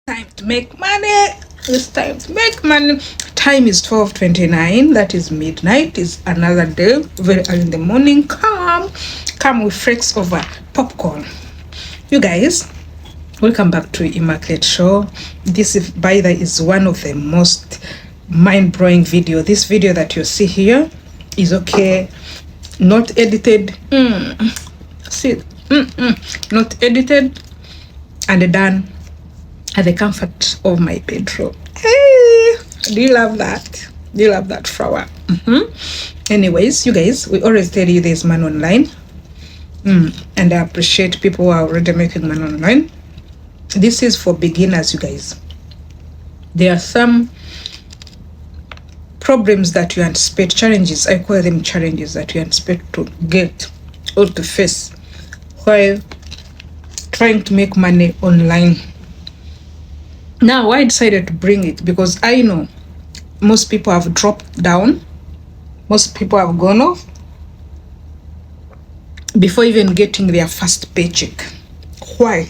Time to make money. It's time to make money. Time is 12:29. That is midnight. It's another day. Very early in the morning. Come with freaks over popcorn. You guys, welcome back to Immaculate show. This is, by the way, is one of the most mind-blowing video. This video that you see here is okay, not edited. Not edited and done at the comfort of my bedroom. Hey, do you love that? Do you love that flower? Anyways, you guys, we always tell you there's man online. And I appreciate people who are already making money online. This is for beginners, you guys. There are some problems that you anticipate, challenges, I call them challenges that you anticipate to get or to face while trying to make money online. Now, I decided to bring it because I know most people have dropped down. Most people have gone off before even getting their first paycheck. Why?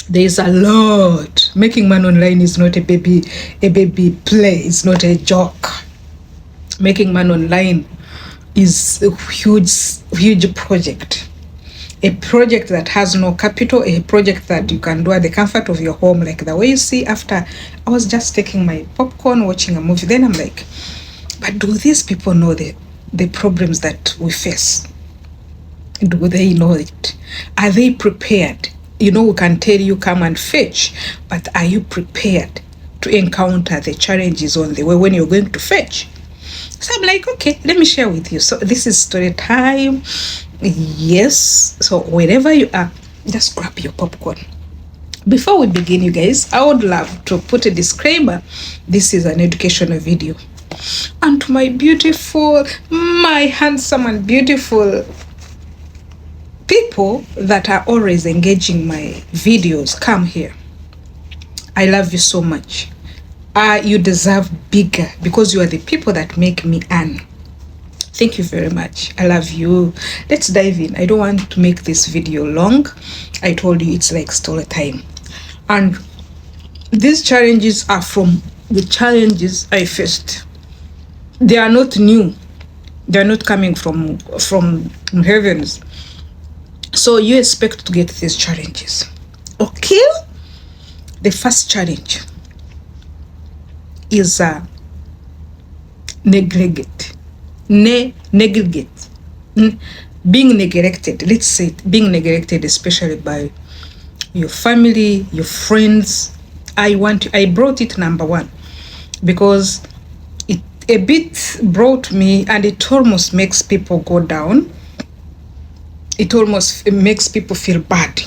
There is a lot. Making money online is not a baby play. It's not a joke. Making money online is a huge project. A project that has no capital, a project that you can do at the comfort of your home, like the way you see after I was just taking my popcorn, watching a movie. Then I'm like, but do these people know the problems that we face? Do they know it? Are they prepared? You know, we can tell you come and fetch, but are you prepared to encounter the challenges on the way when you're going to fetch? So I'm like, okay, let me share with you. So this is story time. Yes, so wherever you are, just grab your popcorn. Before we begin, you guys, I would love to put a disclaimer. This is an educational video. And to my beautiful, my handsome and beautiful people that are always engaging my videos, come here. I love you so much. You deserve bigger because you are the people that make me earn. Thank you very much. I love you. Let's dive in. I don't want to make this video long. I told you it's like story time. And these challenges are from the challenges I faced. They are not new. They are not coming from heavens. So you expect to get these challenges. Okay? The first challenge is negligence. Being neglected. Let's say it, being neglected, especially by your family, your friends. I brought it number one because it a bit brought me, and it almost makes people go down. It almost makes people feel bad.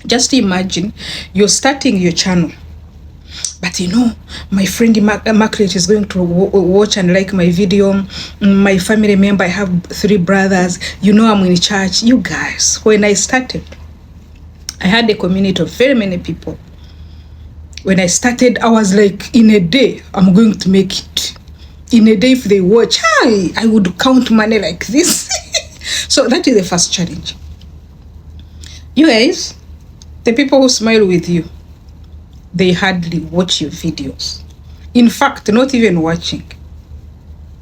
Just imagine you're starting your channel, but you know, my friend Immaculate is going to watch and like my video. My family member, I have 3 brothers. You know, I'm in church. You guys, when I started, I had a community of very many people. When I started, I was like, in a day, I'm going to make it. In a day, if they watch, I would count money like this. So that is the first challenge. You guys, the people who smile with you, they hardly watch your videos. In fact, not even watching.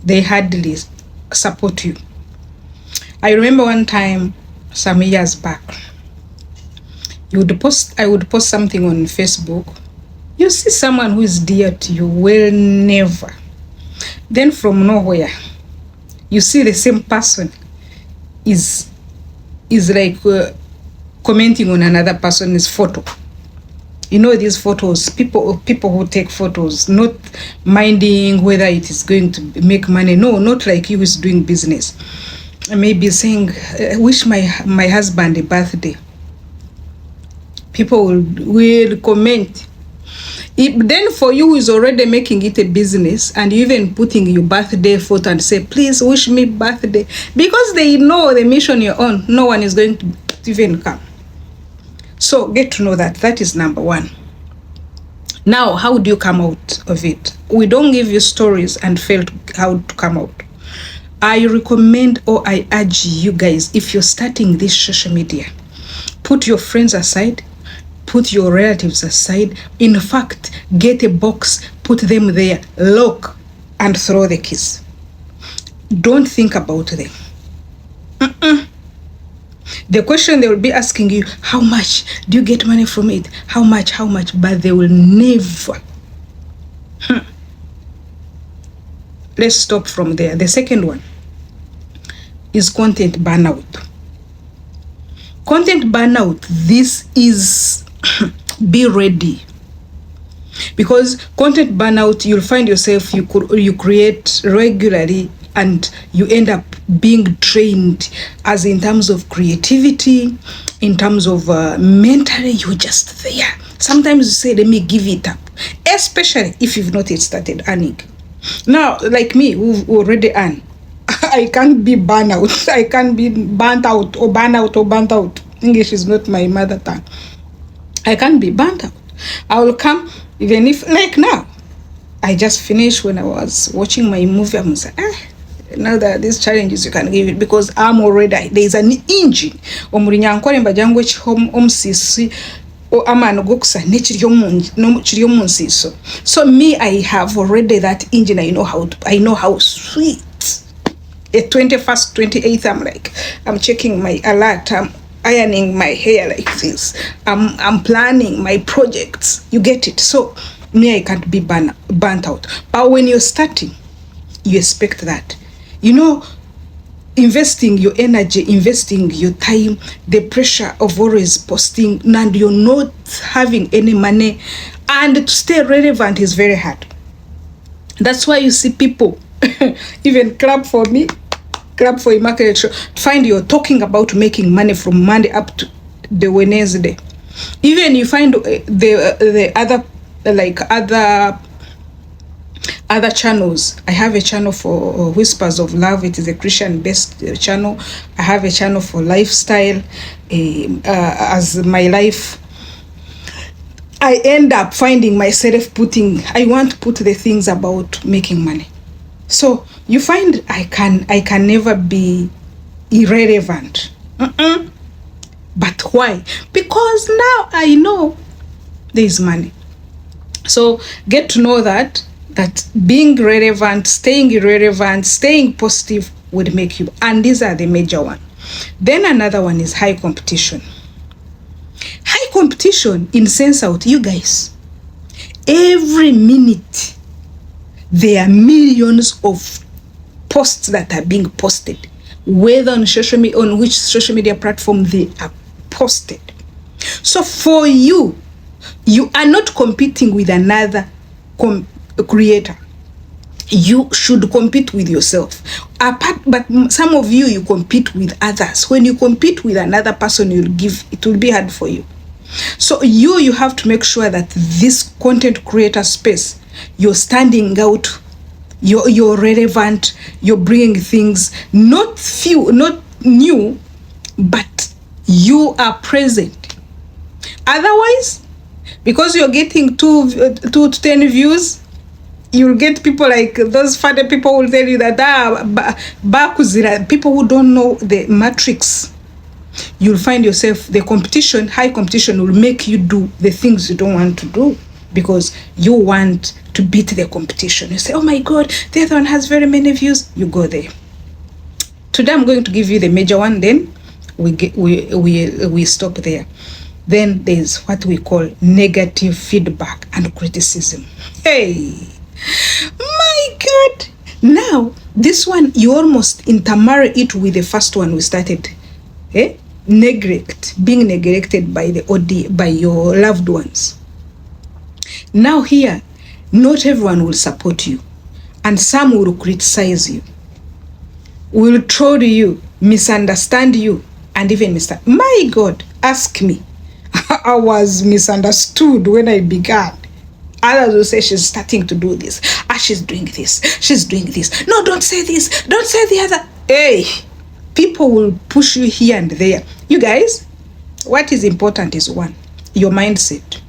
They hardly support you. I remember one time, some years back, I would post something on Facebook. You see someone who is dear to you, will never. Then from nowhere, you see the same person is like commenting on another person's photo. You know, these photos, people who take photos, not minding whether it is going to make money. No, not like you is doing business. Maybe saying, wish my husband a birthday. People will comment. Then for you who is already making it a business, and you even putting your birthday photo and say, please wish me birthday, because they know the mission you're on, no one is going to even come. So get to know that. That is number one. Now, how do you come out of it? We don't give you stories and fail how to come out. I recommend, or I urge you guys, if you're starting this social media, put your friends aside, put your relatives aside. In fact, get a box, put them there, lock, and throw the keys. Don't think about them. The question they will be asking you, how much do you get money from it? How much? But they will never. Let's stop from there. The second one is content burnout. Content burnout, this is be ready. Because content burnout, you'll find yourself, you create regularly and you end up being drained, as in terms of creativity, in terms of mentally, you're just there. Sometimes you say, let me give it up, especially if you've not yet started earning. Now, like me, who've already earned, I can't be burnt out. I can't be burnt out or burnt out or burnt out. English is not my mother tongue. I can't be burnt out. I will come, even if, like now, I just finished when I was watching my movie. I'm saying, now that these challenges you can give it, because I'm already, there's an engine. Omurinyankore mbajangwe chihom omsisi o amano goksa nechiryo munsiso. So me, I have already that engine. I know how sweet. At 21st, 28th, I'm like, I'm checking my alert. I'm ironing my hair like this. I'm planning my projects. You get it? So me, I can't be burnt out. But when you're starting, you expect that. Investing your energy, investing your time, the pressure of always posting, and you're not having any money, and to stay relevant is very hard. That's why you see people even clap for me, clap for Immaculate show. Find you're talking about making money from Monday up to the Wednesday. Even you find the other channels. I have a channel for Whispers of Love. It is a Christian-based channel. I have a channel for lifestyle. As my life, I end up finding myself I want to put the things about making money. So you find I can never be irrelevant. But why? Because now I know there is money. So get to know that being relevant, staying irrelevant, staying positive would make you. And these are the major ones. Then another one is high competition. High competition in sense out, you guys, every minute there are millions of posts that are being posted, whether on which social media platform they are posted. So for you are not competing with another creator. You should compete with yourself. But some of you compete with others. When you compete with another person, it will be hard for you. So you have to make sure that this content creator space, you're standing out, you're relevant, you're bringing things, not new, but you are present. Otherwise, because you're getting 2 to 10 views, you'll get people like those father people will tell you that people who don't know the matrix. You'll find yourself, high competition will make you do the things you don't want to do, because you want to beat the competition. You say, oh my God, the other one has very many views. You go there. Today I'm going to give you the major one, then we stop there. Then there's what we call negative feedback and criticism. Hey, my God. Now, this one, you almost intermarry it with the first one we started. Being neglected by your loved ones. Now here, not everyone will support you, and some will criticize you, will troll you, misunderstand you, and even my God, ask me. I was misunderstood when I began. Others will say she's starting to do this. She's doing this. She's doing this. No, don't say this. Don't say the other. Hey, people will push you here and there. You guys, what is important is one, your mindset.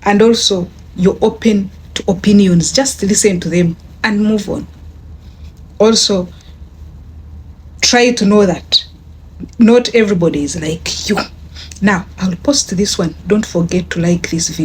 And also, you're open to opinions. Just listen to them and move on. Also, try to know that not everybody is like you. Now I'll post this one. Don't forget to like this video.